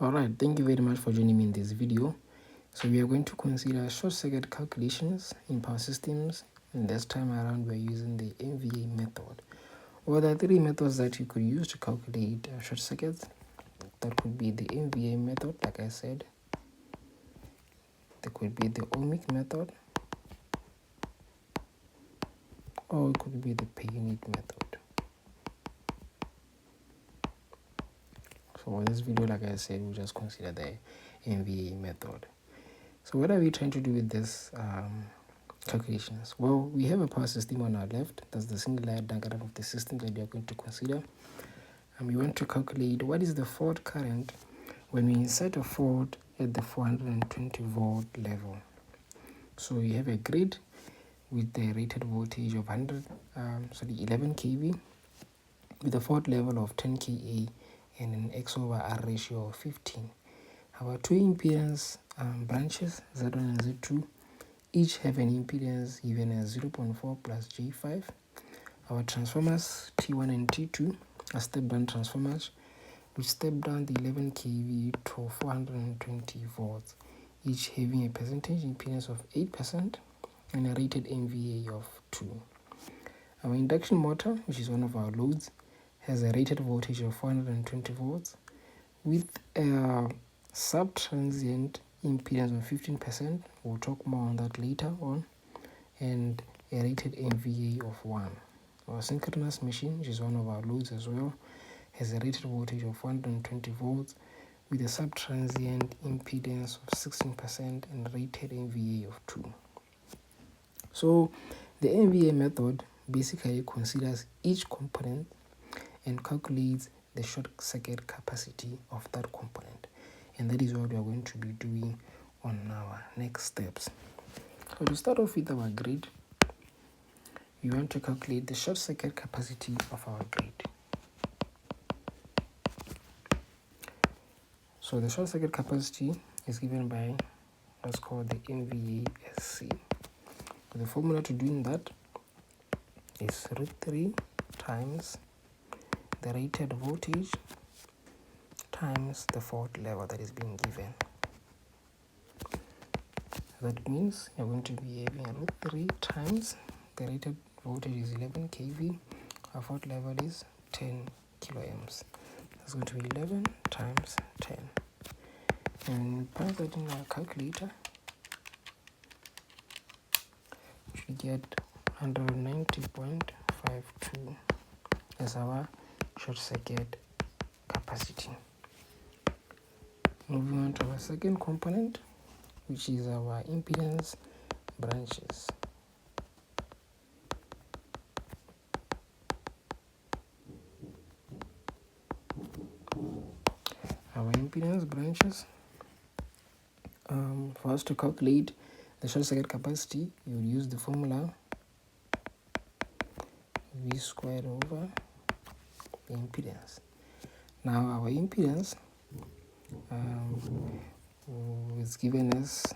Alright, thank you very much for joining me in this video. So we are going to consider short circuit calculations in power systems, and this time around we are using the MVA method. Well, there are three methods that you could use to calculate short circuits. That could be the MVA method, like I said. There could be the ohmic method, or it could be the per unit method. So for this video, like I said, we'll just consider the MVA method. So what are we trying to do with this calculations? Well, we have a power system on our left. That's the single layer diagram of the system that we are going to consider. And we want to calculate what is the fault current when we insert a fault at the 420 volt level. So we have a grid with the rated voltage of 11 kV with a fault level of 10 kA and an X over R ratio of 15. Our two impedance branches, Z1 and Z2, each have an impedance given as 0.4 plus J5. Our transformers T1 and T2 are step-down transformers, which step down the 11 kV to 420 volts, each having a percentage impedance of 8% and a rated MVA of 2. Our induction motor, which is one of our loads, has a rated voltage of 420 volts with a sub-transient impedance of 15%. We'll talk more on that later on. And a rated MVA of 1. Our synchronous machine, which is one of our loads as well, has a rated voltage of 420 volts with a sub-transient impedance of 16% and rated MVA of 2. So the MVA method basically considers each component and calculates the short circuit capacity of that component. And that is what we are going to be doing on our next steps. So to start off with our grid, we want to calculate the short circuit capacity of our grid. So the short circuit capacity is given by what's called the MVA SC. The formula to doing that is √3 times the rated voltage times the fault level that is being given. That means you're going to be having √3 times the rated voltage is 11 kV, our fault level is 10 kiloohms. That's going to be 11 times 10. And punch that in our calculator, we should get 190.52 as our short circuit capacity. Moving on to our second component, which is our impedance branches. Our impedance branches, for us to calculate the short circuit capacity, you will use the formula V squared over the impedance. Now our impedance is given as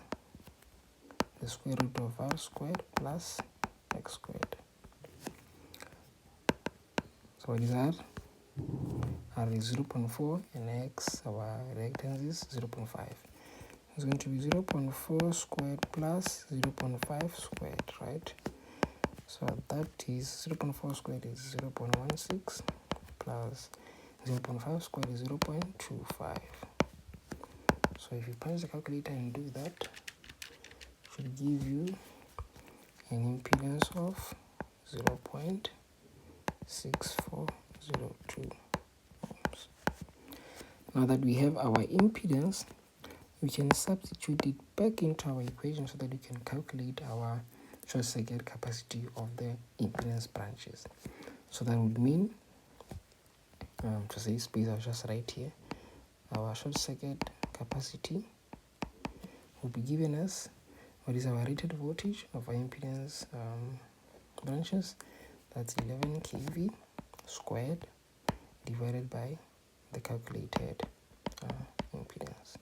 the square root of R squared plus X squared. So what is R? R is 0.4 and X, our reactance is 0.5. It's going to be 0.4 squared plus 0.5 squared, right? So that is 0.4 squared is 0.16 plus 0.5 squared is 0.25. So if you punch the calculator and do that, it should give you an impedance of 0.6402 ohms. Now that we have our impedance, we can substitute it back into our equation so that we can calculate our short circuit capacity of the impedance branches. So that would mean, to save space, I'll just write here, our short circuit capacity will be given as what is our rated voltage of our impedance branches. That's 11 kV squared divided by the calculated impedance.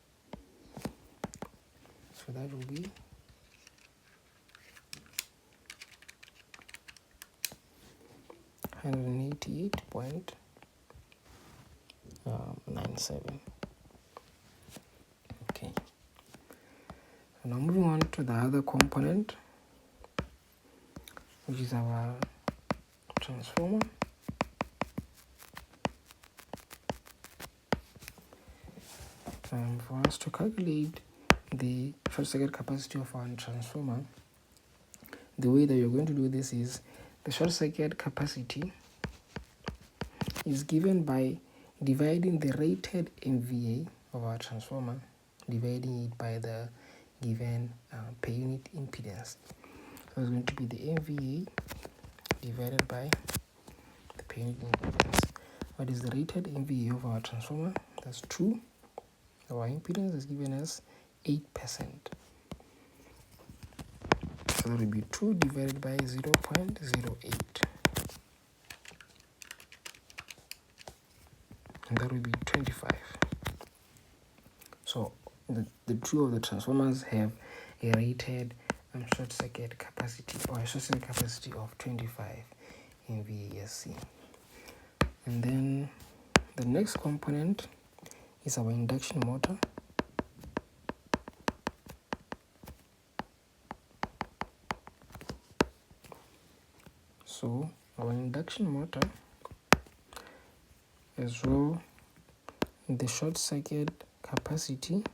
So that will be 188.97. Now moving on to the other component, which is our transformer. For us to calculate the short circuit capacity of our transformer, the way that you're going to do this is the short circuit capacity is given by dividing the rated MVA of our transformer, dividing it by the given per unit impedance. So it's going to be the MVA divided by the per unit impedance. What is the rated MVA of our transformer? That's 2. Our impedance is given as 8%. So that will be 2 divided by 0.08. And that will be 25. So the two of the transformers have a rated short circuit capacity, or a short circuit capacity of 25 MVA SC. And then the next component is our induction motor. So our induction motor as well, the short circuit capacity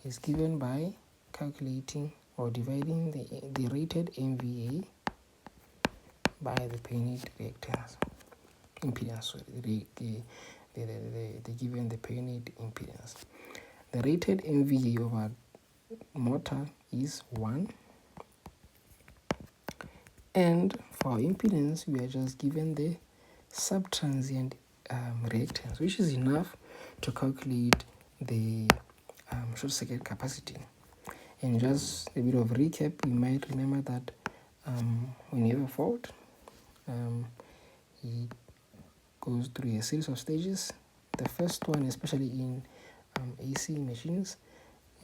is given by calculating or dividing the rated MVA by the per unit reactance impedance. Sorry, the given the per unit impedance. The rated MVA of our motor is 1, and for our impedance we are just given the subtransient reactance, which is enough to calculate the short circuit capacity. And just a bit of recap, you might remember that when you have a fault, it goes through a series of stages. The first one, especially in AC machines,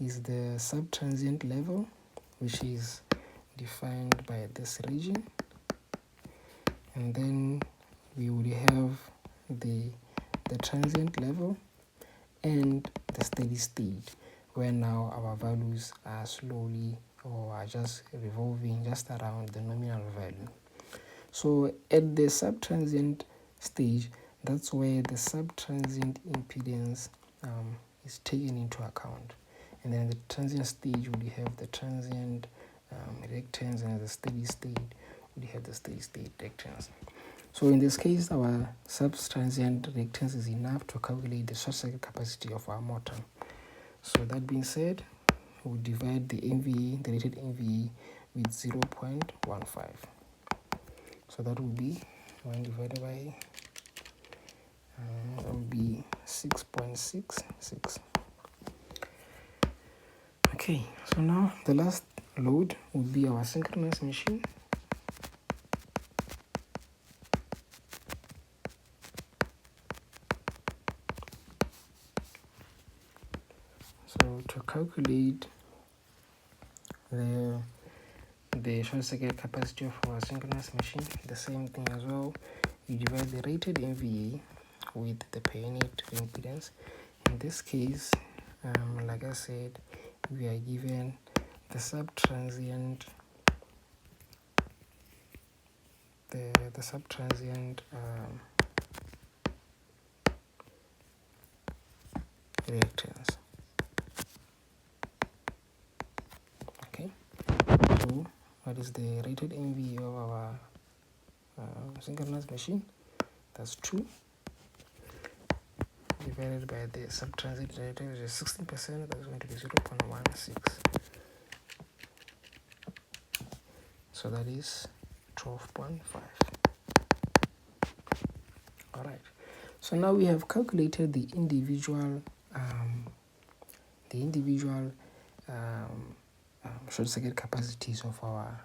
is the subtransient level, which is defined by this region. And then we would have the transient level and the steady state, where now our values are slowly or are just revolving just around the nominal value. So at the subtransient stage, that's where the subtransient impedance is taken into account. And then the transient stage would have the transient reactance, and the steady state would have the steady state reactance. So in this case, our subtransient reactance is enough to calculate the short circuit capacity of our motor. So that being said, we'll divide the MVA, the rated MVA, with 0.15. So that will be 1 divided by, that will be 6.66. Okay, so now the last load would be our synchronous machine. So to calculate the short circuit capacity of our synchronous machine, the same thing as well. You divide the rated MVA with the per unit impedance. In this case, like I said, we are given the subtransient reactance. Okay, so what is the rated MVA of our synchronous machine? That's 2 divided by the subtransient reactance, which is 16%. That's going to be 0.16. So that is 12.5. All right. So now we have calculated the individual short circuit capacities of our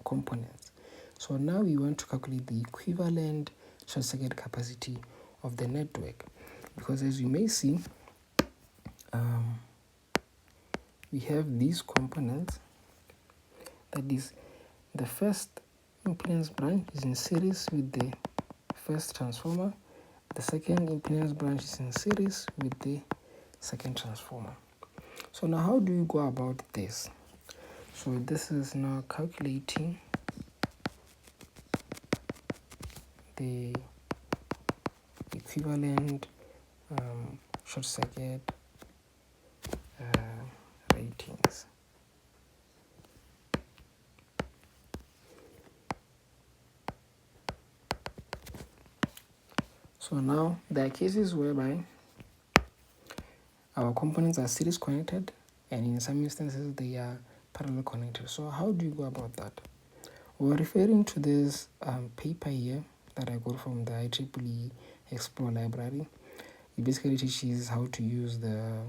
components. So now we want to calculate the equivalent short circuit capacity of the network, because as you may see, we have these components. That is, the first impedance branch is in series with the first transformer. The second impedance branch is in series with the second transformer. So now how do you go about this? So this is now calculating the equivalent short circuit ratings. So now there are cases whereby our components are series connected, and in some instances they are parallel connected. So how do you go about that? We're referring to this paper here that I got from the IEEE Explore library. It basically teaches how to use the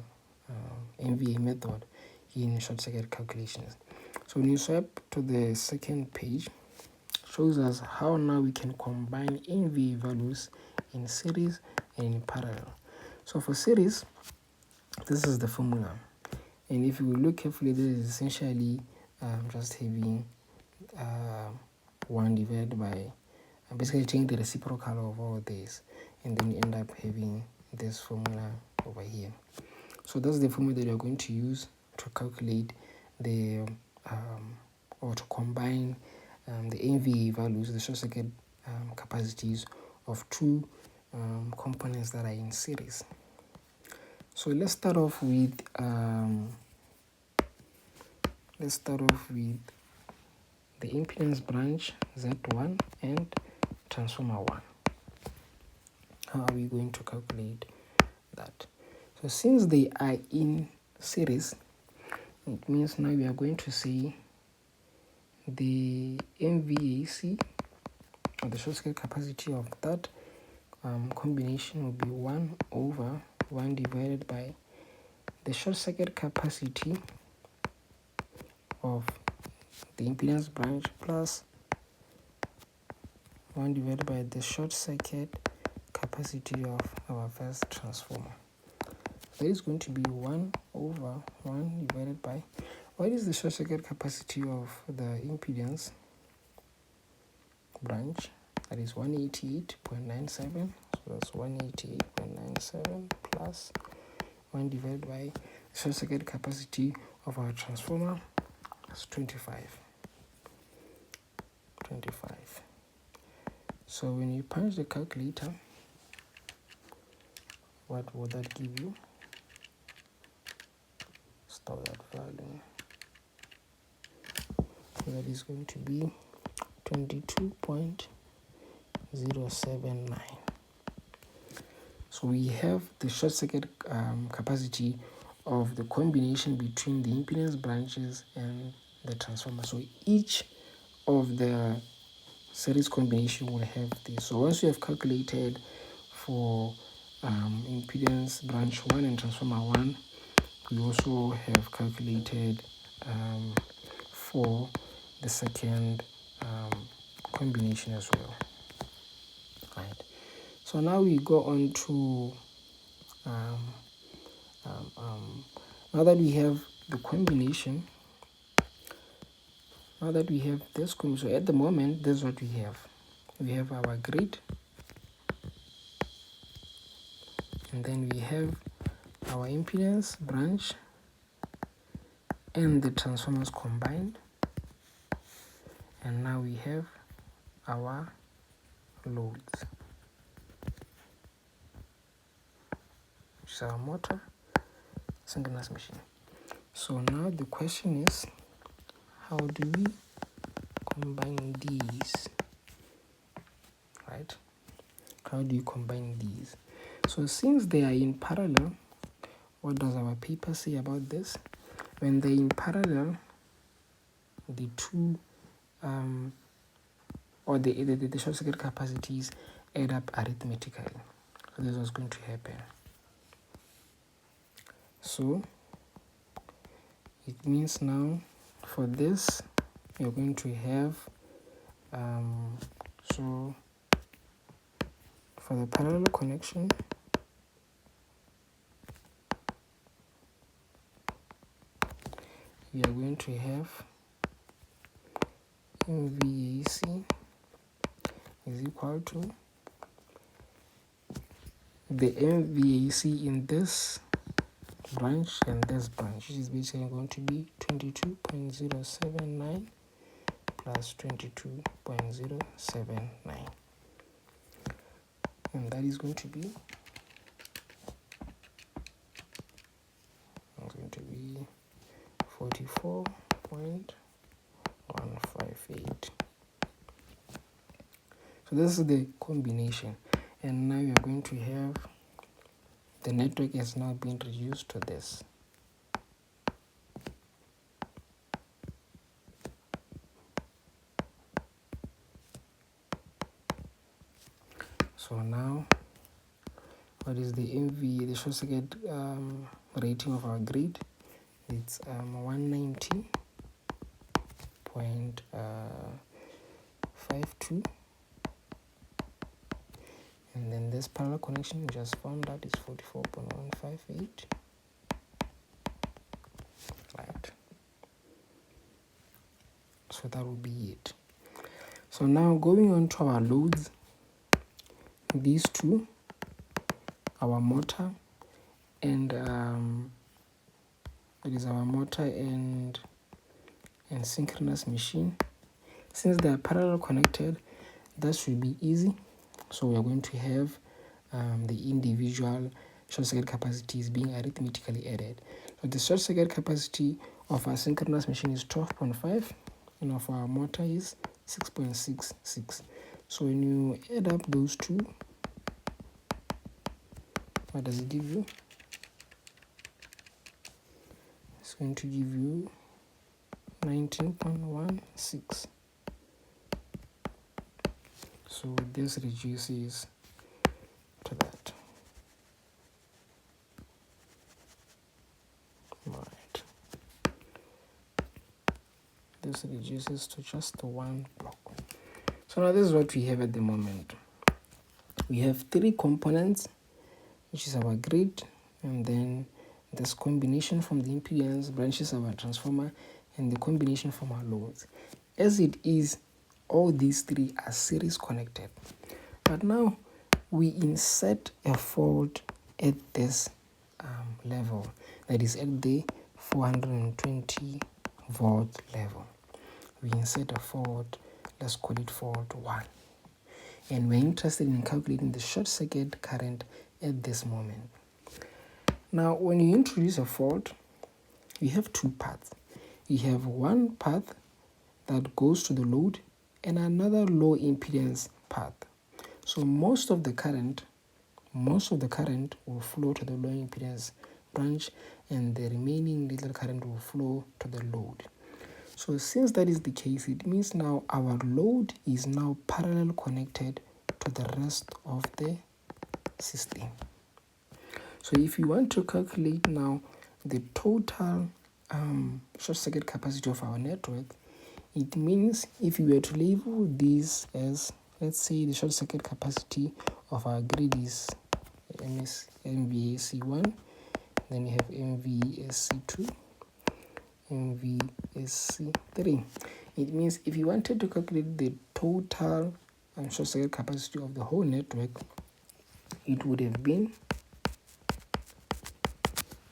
MVA method in short circuit calculations. So when you swipe to the second page, shows us how now we can combine MVA values in series and in parallel. So for series, this is the formula, and if you look carefully, this is essentially just having 1 divided by basically taking the reciprocal of all this, and then you end up having this formula over here. So that's the formula that you're going to use to calculate the or to combine the MVA values, the short circuit capacities of two components that are in series. So let's start off with the impedance branch Z1 and transformer 1. How are we going to calculate that? So since they are in series, it means now we are going to say the MVAC, or the short circuit capacity of that combination will be 1 over 1 divided by the short circuit capacity of the impedance branch plus 1 divided by the short circuit capacity of our first transformer. That is going to be 1 over 1 divided by, what is the short circuit capacity of the impedance branch? That is 188.97. So that's 188.97 plus 1 divided by the short circuit capacity of our transformer. That's 25. So when you punch the calculator, what would that give you? Store that value. That is going to be 22.079. So we have the short circuit capacity of the combination between the impedance branches and the transformer. So each of the series combination will have this. So once you have calculated for impedance branch 1 and transformer 1, we also have calculated for the second combination as well. Right. So now we go on to now that we have the combination, now that we have this combination, so at the moment, this is what we have. We have our grid, and then we have our impedance branch and the transformers combined, and now we have our loads, which is our motor, synchronous machine. So now the question is, how do we combine these? Right? How do you combine these? So since they are in parallel, what does our paper say about this? When they're in parallel, the two or the short circuit capacities add up arithmetically. So this is what's going to happen. So it means now for this you're going to have so for the parallel connection, we are going to have MVAC is equal to the MVAC in this branch and this branch, which is basically going to be 22.079 plus 22.079, and that is going to be 44.158. So this is the combination, and now you are going to have the network has now been reduced to this. So now, what is the MVA, the short circuit rating of our grid? It's 190.52, and then this parallel connection we just found out is 44.158. Right. So that will be it. So now going on to our loads, these two, our motor and it is our motor and synchronous machine. Since they are parallel connected, that should be easy. So we are going to have the individual short circuit capacities being arithmetically added. So the short circuit capacity of our synchronous machine is 12.5, and of our motor is 6.66. So when you add up those two, what does it give you? It's going to give you 19.16. So this reduces to that. Right. This reduces to just one block. So now this is what we have at the moment. We have three components, which is our grid, and then this combination from the impedance branches our transformer, and the combination from our loads. As it is, all these three are series connected. But now we insert a fault at this level, that is at the 420 volt level. We insert a fault, let's call it fault 1. And we're interested in calculating the short circuit current at this moment. Now, when you introduce a fault, you have two paths. You have one path that goes to the load and another low impedance path. So most of the current will flow to the low impedance branch, and the remaining little current will flow to the load. So since that is the case, it means now our load is now parallel connected to the rest of the system. So if you want to calculate now the total short circuit capacity of our network, it means if you were to label this as, let's say the short circuit capacity of our grid is MVA C1, then you have MVA C2, MVA C3. It means if you wanted to calculate the total short circuit capacity of the whole network, it would have been,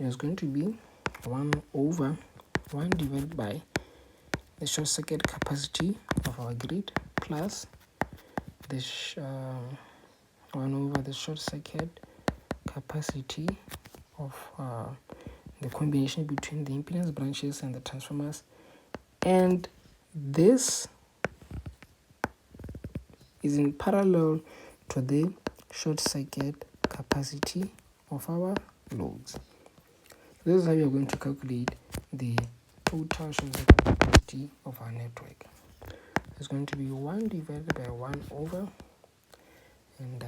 it's going to be 1 divided by the short circuit capacity of our grid plus the 1 over the short circuit capacity of the combination between the impedance branches and the transformers, and this is in parallel to the short circuit capacity of our loads. This is how you are going to calculate the total short circuit capacity of our network. It's going to be 1 divided by 1 over, and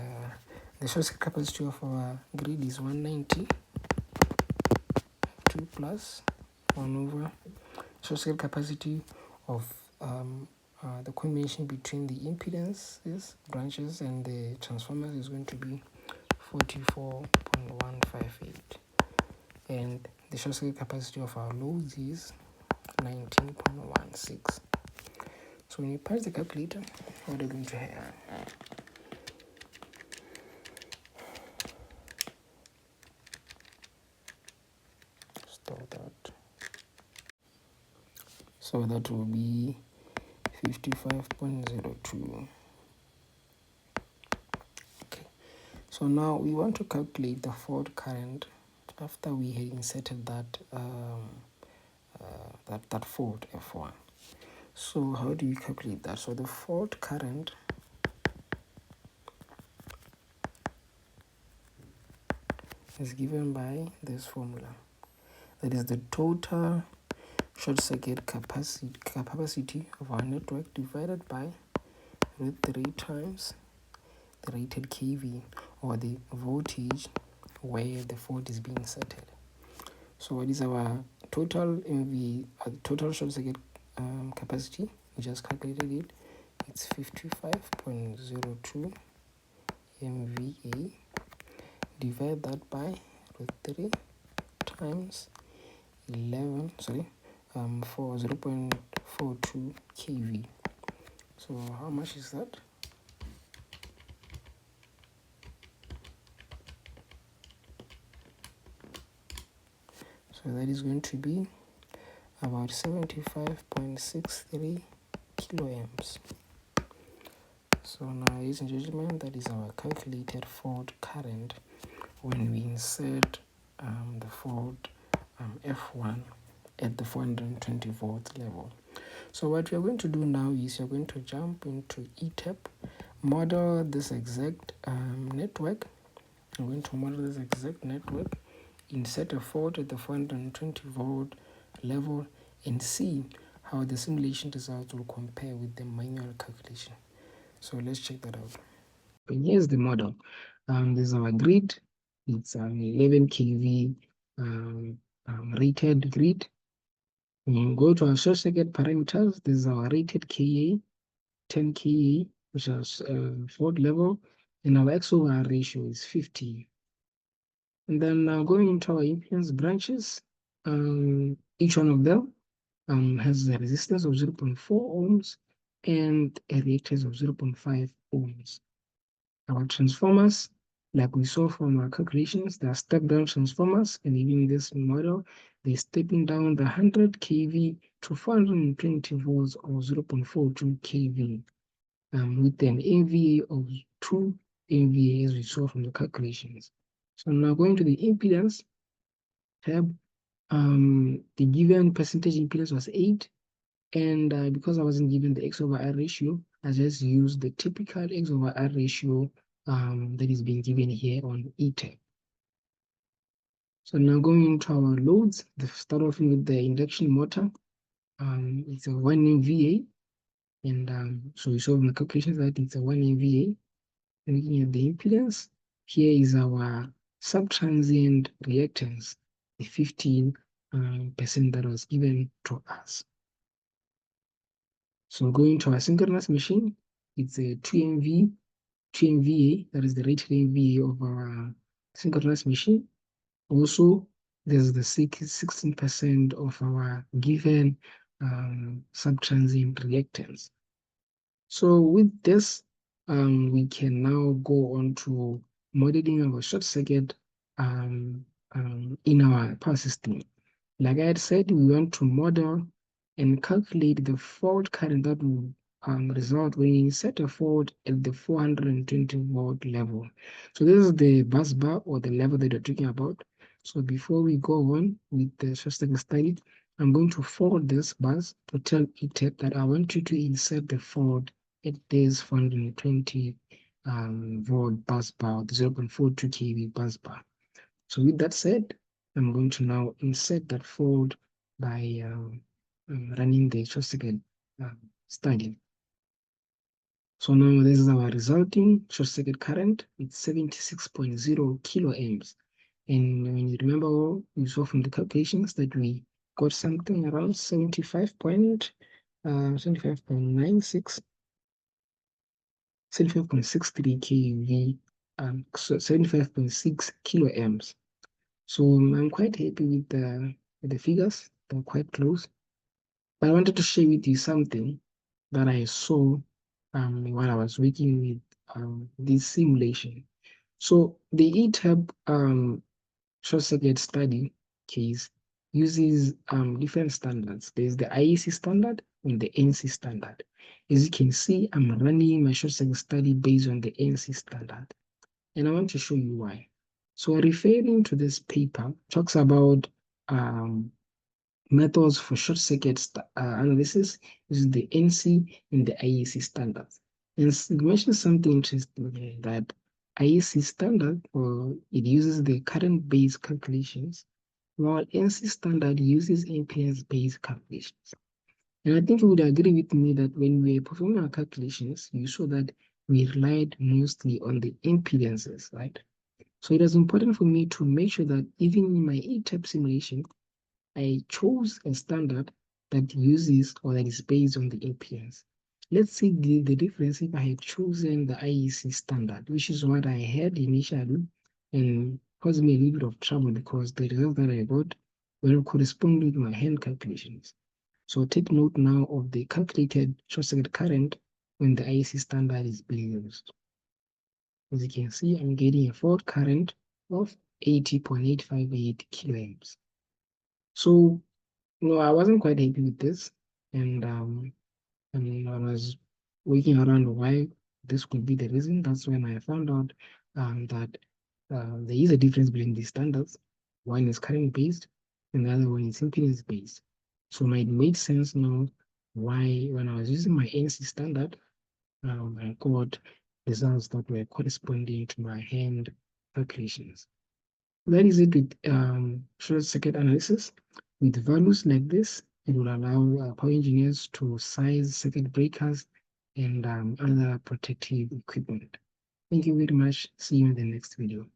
the short circuit capacity of our grid is 190, 2 plus 1 over short circuit capacity of the combination between the impedances branches and the transformers is going to be 44.158, and the short circuit capacity of our loads is 19.16. So when you pass the calculator, what are you going to have? Stop that. So that will be 55.02. Okay. So now we want to calculate the fault current after we had inserted that that fault F1. So how do you calculate that? So the fault current is given by this formula. That is the total short circuit capacity of our network divided by root 3 times the rated kV, or the voltage where the fault is being inserted. So what is our total MVA, total short circuit capacity? We just calculated it. It's 55.02 MVA. Divide that by root 3 times 11, for 0.42 kV. So how much is that? So that is going to be about 75.63 kiloamps. So now, ladies and gentlemen, that is our calculated fault current when we insert the fault F1 at the 420 volt level. So what we are going to do now is you're going to jump into ETAP, model this exact network. I'm going to model this exact network, insert a fault at the 420 volt level, and see how the simulation results will compare with the manual calculation. So let's check that out. And here's the model. This is our grid. It's 11 kV rated grid. We go to our short circuit parameters. This is our rated KA, 10 KA, which is fault level, and our X/R ratio is 50. And then going into our impedance branches, each one of them has a resistance of 0.4 ohms and a reactance of 0.5 ohms. Our transformers, like we saw from our calculations, they are step-down transformers, and even in this model, they're stepping down the 100 kV to 420 volts or 0.42 kV, with an MVA of 2 MVA, as we saw from the calculations. So now going to the impedance tab, the given percentage impedance was 8, and because I wasn't given the X/R ratio, I just used the typical X/R ratio that is being given here on ETAP. So now going into our loads, start off with the induction motor. It's a 1 MVA, and so we saw in the calculations that it's a 1 MVA. And looking at the impedance, here is our subtransient reactance, the 15% that was given to us. So going to our synchronous machine, it's a 2 MVA, that is the rated MVA of our synchronous machine. Also, there's the 16% of our given subtransient reactance. So with this, we can now go on to modeling our short circuit in our power system. Like I had said, we want to model and calculate the fault current that will result when you insert a fault at the 420 volt level. So this is the bus bar, or the level that we're talking about. So before we go on with the short circuit study, I'm going to forward this bus to tell ETAP that I want you to insert the fault at this 420 volt bus bar, the 0.42 kV bus bar. So with that said, I'm going to now insert that fault by running the short circuit study. So now this is our resulting short circuit current. It's 76.0 kiloamps. And when you remember, you saw from the calculations that we got something around 75.96, 75.63 kV, so 75.6 kiloamps. So I'm quite happy with the figures. They're quite close. But I wanted to share with you something that I saw while I was working with this simulation. So the ETAP short circuit study case uses different standards. There's the IEC standard and the ANSI standard. As you can see, I'm running my short circuit study based on the ANSI standard. And I want to show you why. So referring to this paper, talks about methods for short circuit analysis using the ANSI and the IEC standards. And it mentions something interesting here, that IEC standard, it uses the current-based calculations, while ANSI standard uses impedance-based calculations. And I think you would agree with me that when we were performing our calculations, you saw that we relied mostly on the impedances, right? So it is important for me to make sure that even in my ETAP simulation, I chose a standard that uses or that is based on the impedance. Let's see the difference if I had chosen the IEC standard, which is what I had initially, and caused me a little bit of trouble because the results that I got were corresponding with my hand calculations. So take note now of the calculated short circuit current when the IEC standard is being used. As you can see, I'm getting a fault current of 80.858 kiloamps. So, I wasn't quite happy with this, and I was working around why this could be the reason. That's when I found out that there is a difference between these standards. One is current based, and the other one is impedance based. So it made sense now why, when I was using my ANSI standard, I got results that were corresponding to my hand calculations. That is it with short circuit analysis. With values like this, it will allow power engineers to size circuit breakers and other protective equipment. Thank you very much. See you in the next video.